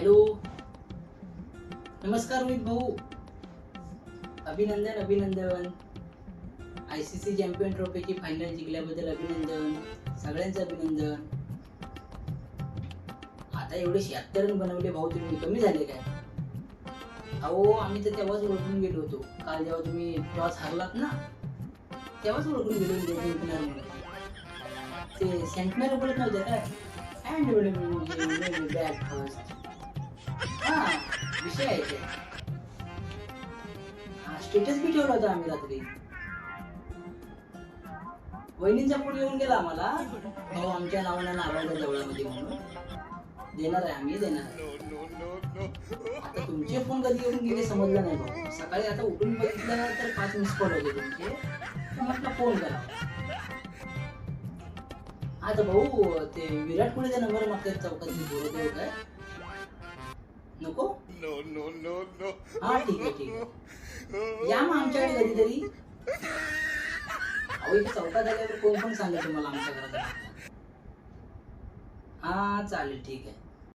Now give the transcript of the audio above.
Hello, नमस्कार रोहित भाऊ. अभिनंदन अभिनंदन. ICC चॅम्पियन ट्रॉफीची फायनल जिंकल्याबद्दल अभिनंदन. सगळ्यांचं अभिनंदन. आता एवढे 76 रन बनवले भाऊ, तुम्ही कमी झाले काय? अहो, आम्ही तर तेव्हाच ओळखून गेलो होतो. काल जेव्हा तुम्ही टॉस हारलात ना, तेव्हाच ओळखून गेलो जिंकणार म्हणून. ते सेंटनर बोलत नव्हते काय? And bat first. हा, विषय आहे ते. स्टेटस बी ठेवला होता आम्ही रात्री. वहिनींचा फोन येऊन गेला आम्हाला, भाऊ आमच्या नावानं नारळ जवळमध्ये म्हणून. देणार आहे, आम्ही देणार आहे. आता तुमचे फोन कधी येऊन गेले समजलं नाही भाऊ. सकाळी आता उठून बघितलं तर 5 मिस कॉल होते तुमचे, तर म्हटलं फोन करा. आता भाऊ, ते विराट कोहलीचा नंबर मागतात चौकातली पोरं देऊ काय? नको? हा, ठीक आहे ठीक आहे. या मग आमच्याकडे कधीतरी. अहो, इथे चौकात आल्यावर कोण पण सांगेल तुम्हाला आमच्या घरात. हा चालेल, ठीक आहे.